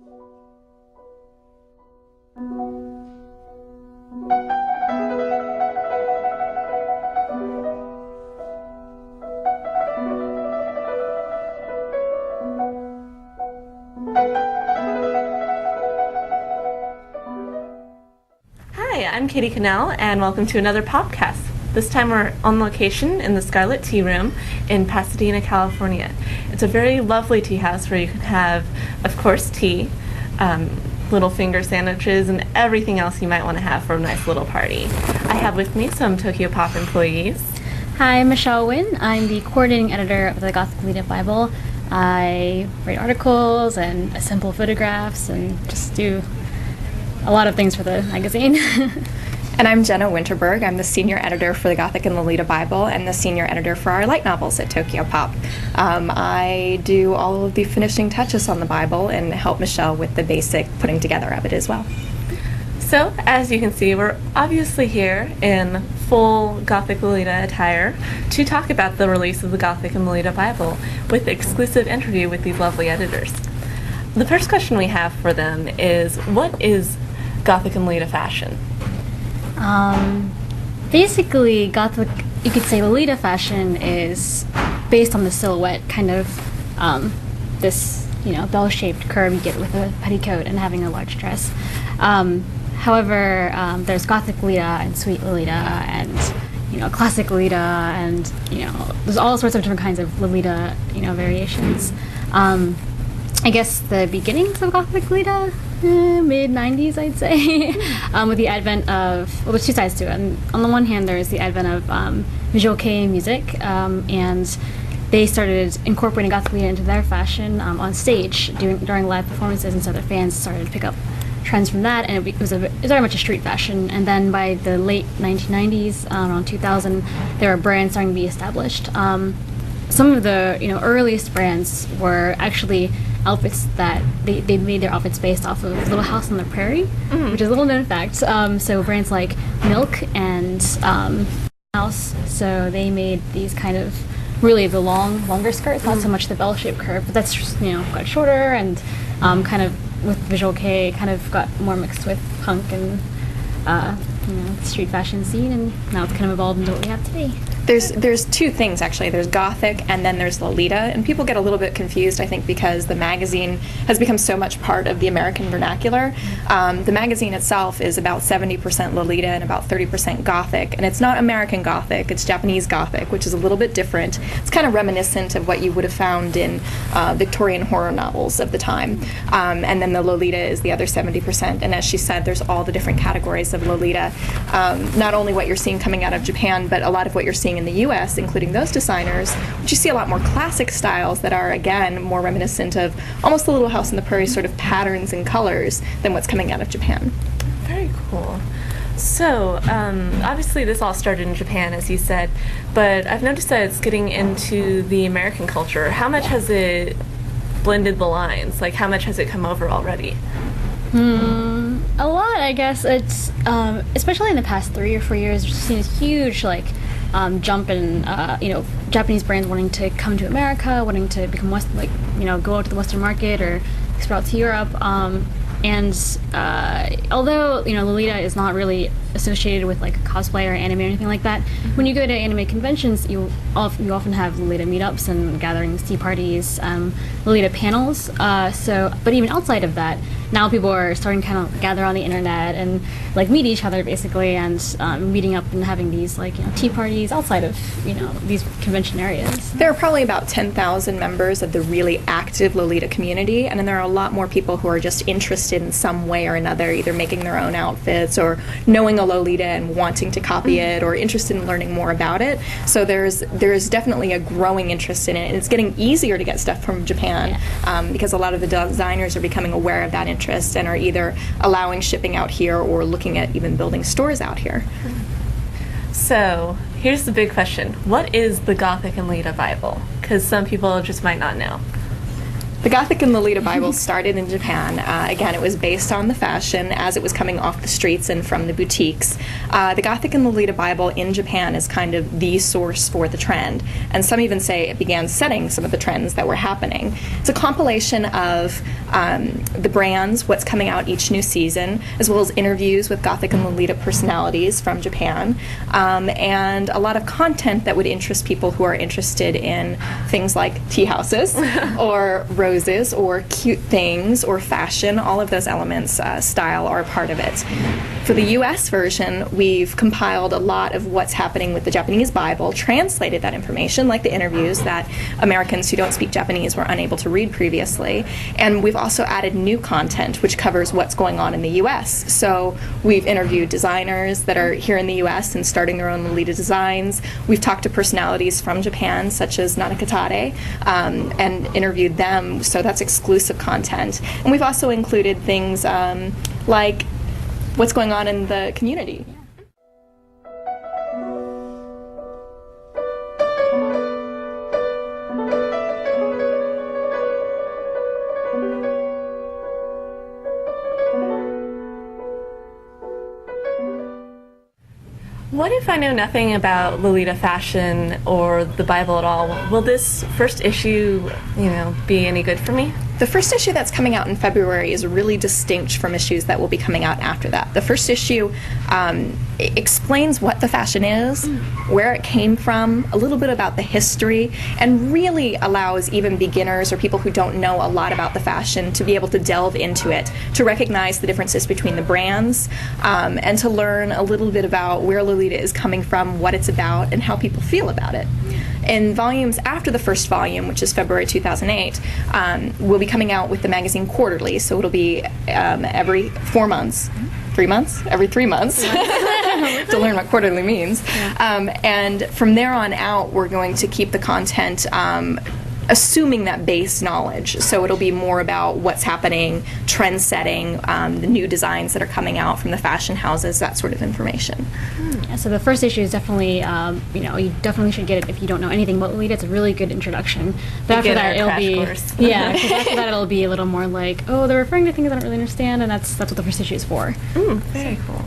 Hi, I'm Katie Cannell, and welcome to another podcast. This time we're on location in the Scarlet Tea Room in Pasadena, California. It's a very lovely tea house where you can have, of course, tea, little finger sandwiches, and everything else you might want to have for a nice little party. I have with me some Tokyo Pop employees. Hi, I'm Michelle Wynn. I'm the coordinating editor of the Gothic Lita Bible. I write articles and assemble photographs and just do a lot of things for the magazine. And I'm Jenna Winterberg. I'm the senior editor for the Gothic and Lolita Bible and the senior editor for our light novels at Tokyo Pop. I do all of the finishing touches on the Bible and help Michelle with the basic putting together of it as well. So, as you can see, we're obviously here in full Gothic Lolita attire to talk about the release of the Gothic and Lolita Bible with exclusive interview with these lovely editors. The first question we have for them is, what is Gothic and Lolita fashion? Basically, Gothic, you could say Lolita fashion is based on the silhouette, kind of this, bell-shaped curve you get with a petticoat and having a large dress. However, there's Gothic Lolita and Sweet Lolita and, Classic Lolita and, there's all sorts of different kinds of Lolita, variations. I guess the beginnings of Gothic Lolita, mid-90s, I'd say, with the advent of, there's two sides to it. And on the one hand, there's the advent of visual kei music, and they started incorporating Gothic Lolita into their fashion on stage during live performances, and so their fans started to pick up trends from that, and it was very much a street fashion. And then by the late 1990s, around 2000, there were brands starting to be established. Some of the earliest brands were actually outfits that they made their outfits based off of Little House on the Prairie, which is a little known fact. So brands like Milk and House, so they made these kind of really the longer skirts, not so much the bell-shaped curve, but that's just got shorter and kind of with visual kei kind of got more mixed with punk and the street fashion scene, and now it's kind of evolved into what we have today. There's two things, actually. There's Gothic and then there's Lolita, and people get a little bit confused, I think, because the magazine has become so much part of the American vernacular. The magazine itself is about 70% Lolita and about 30% Gothic, and it's not American Gothic, it's Japanese Gothic, which is a little bit different. It's kind of reminiscent of what you would have found in Victorian horror novels of the time. And then the Lolita is the other 70%, and as she said, there's all the different categories of Lolita. Not only what you're seeing coming out of Japan, but a lot of what you're seeing in the U.S., including those designers, which you see a lot more classic styles that are, again, more reminiscent of almost the Little House on the Prairie sort of patterns and colors than what's coming out of Japan. Very cool. So, obviously this all started in Japan, as you said, but I've noticed that it's getting into the American culture. How much has it blended the lines? Like, how much has it come over already? A lot, I guess. It's especially in the past 3 or 4 years, we've seen this huge jump in Japanese brands wanting to come to America, wanting to become go out to the Western market or sprout to Europe. And although Lolita is not really associated with cosplay or anime or anything like that, when you go to anime conventions, you often have Lolita meetups and gatherings, tea parties, Lolita panels. But even outside of that, now people are starting to kind of gather on the internet and meet each other basically, and meeting up and having these tea parties outside of these convention areas. There are probably about 10,000 members of the really active Lolita community, and then there are a lot more people who are just interested in some way or another, either making their own outfits or knowing a Lolita and wanting to copy it, or interested in learning more about it. So there's definitely a growing interest in it, and it's getting easier to get stuff from Japan, because a lot of the designers are becoming aware of that interest and are either allowing shipping out here or looking at even building stores out here. So here's the big question. What is the Gothic and Lolita Bible? Because some people just might not know. The Gothic and Lolita Bible started in Japan. Again, it was based on the fashion as it was coming off the streets and from the boutiques. The Gothic and Lolita Bible in Japan is kind of the source for the trend, and some even say it began setting some of the trends that were happening. It's a compilation of the brands, what's coming out each new season, as well as interviews with Gothic and Lolita personalities from Japan, and a lot of content that would interest people who are interested in things like tea houses or roses or cute things or fashion. All of those elements, style, are a part of it. For the US version, we've compiled a lot of what's happening with the Japanese Bible, translated that information, like the interviews that Americans who don't speak Japanese were unable to read previously, and we've also added new content which covers what's going on in the US. So we've interviewed designers that are here in the US and starting their own Lolita designs. We've talked to personalities from Japan, such as Nanakatare, and interviewed them, so that's exclusive content. And we've also included things like what's going on in the community. What if I know nothing about Lolita fashion or the Bible at all? Will this first issue, be any good for me? The first issue that's coming out in February is really distinct from issues that will be coming out after that. The first issue explains what the fashion is, where it came from, a little bit about the history, and really allows even beginners or people who don't know a lot about the fashion to be able to delve into it, to recognize the differences between the brands, and to learn a little bit about where Lolita is coming from, what it's about, and how people feel about it. In volumes after the first volume, which is February 2008, we'll be coming out with the magazine quarterly, so it'll be every 4 months. 3 months? Every 3 months to learn what quarterly means. Yeah. And from there on out, we're going to keep the content assuming that base knowledge. So it'll be more about what's happening, trend setting, the new designs that are coming out from the fashion houses, that sort of information. Yeah, so the first issue is definitely, you definitely should get it if you don't know anything about Lolita. It's a really good introduction. But after that, it'll be, because after that, it'll be a little more like, they're referring to things I don't really understand, and that's what the first issue is for. Very cool.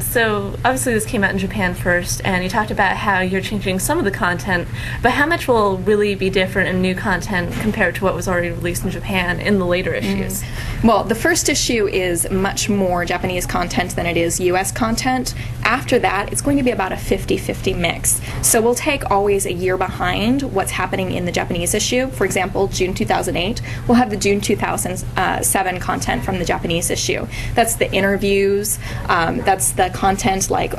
So obviously this came out in Japan first, and you talked about how you're changing some of the content, but how much will really be different in new content compared to what was already released in Japan in the later issues? Well, the first issue is much more Japanese content than it is US content. After that, it's going to be about a 50-50 mix. So we'll take always a year behind what's happening in the Japanese issue. For example, June 2008, we'll have the June 2007 content from the Japanese issue. That's the interviews, that's the content like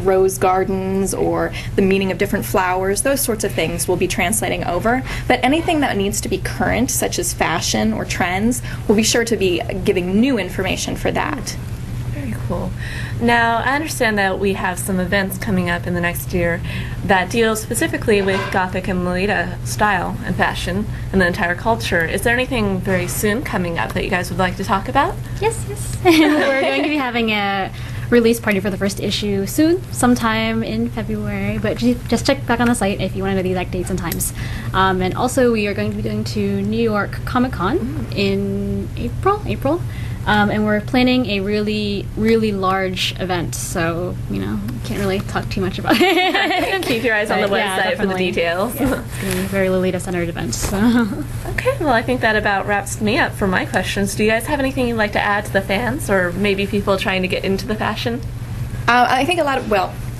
rose gardens or the meaning of different flowers, those sorts of things we'll be translating over. But anything that needs to be current, such as fashion or trends, we'll be sure to be giving new information for that. Very cool. Now, I understand that we have some events coming up in the next year that deal specifically with Gothic and Lolita style and fashion and the entire culture. Is there anything very soon coming up that you guys would like to talk about? Yes. We're going to be having a release party for the first issue soon, sometime in February, but just check back on the site if you want to know the exact dates and times. And also we are going to be going to New York Comic-Con in April. And we're planning a really, really large event, so, can't really talk too much about it. Keep your eyes on the website for the details. Yeah, it's going to be a very Lolita-centered event. So. Okay, well, I think that about wraps me up for my questions. Do you guys have anything you'd like to add to the fans, or maybe people trying to get into the fashion? I think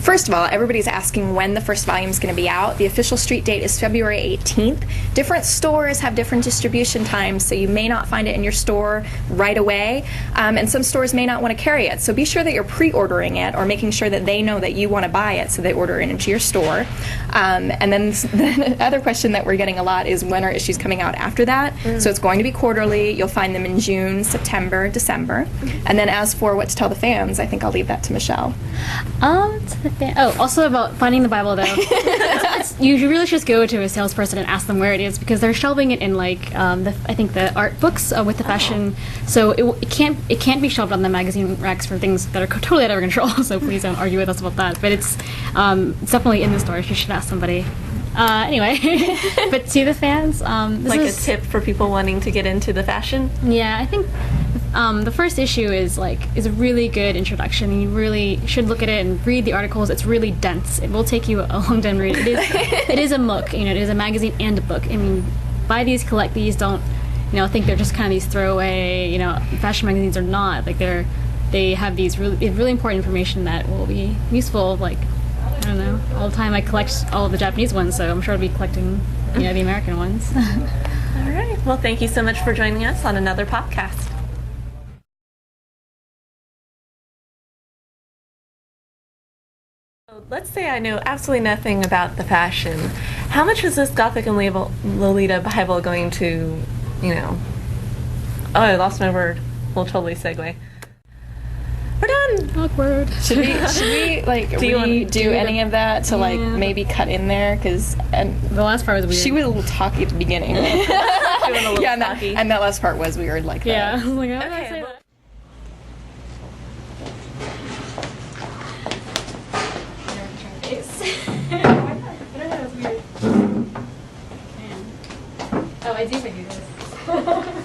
first of all, everybody's asking when the first volume is going to be out. The official street date is February 18th. Different stores have different distribution times, so you may not find it in your store right away, and some stores may not want to carry it. So be sure that you're pre-ordering it or making sure that they know that you want to buy it so they order it into your store. And then the other question that we're getting a lot is when are issues coming out after that? So it's going to be quarterly. You'll find them in June, September, December. And then as for what to tell the fans, I think I'll leave that to Michelle. Also about finding the Bible, though. You really should just go to a salesperson and ask them where it is, because they're shelving it in I think the art books with the fashion. So it can't be shelved on the magazine racks for things that are totally out of our control. So please don't argue with us about that. But it's definitely in the stores. You should ask somebody. Anyway, but to the fans, this Like is a tip for people wanting to get into the fashion? Yeah, I think the first issue is a really good introduction. You really should look at it and read the articles. It's really dense. It will take you a long time to read. It is a MOOC. It is a magazine and a book. I mean, buy these, collect these. Don't think they're just kind of these throwaway. Fashion magazines are not. They have these really important information that will be useful. I don't know. All the time I collect all of the Japanese ones, so I'm sure I'll be collecting the American ones. All right. Well, thank you so much for joining us on another podcast. So let's say I know absolutely nothing about the fashion. How much is this Gothic and Lolita Bible going to, Oh, I lost my word. We'll totally segue. We're done. Awkward. Should we Do you wanna do any of that to maybe cut in there? Because The last part was weird. she was a little talky at the beginning. Doing a little yeah, talky. and that last part was weird like that. Yeah. I was like, how did I Okay, say well- that? Oh, I do if I do this.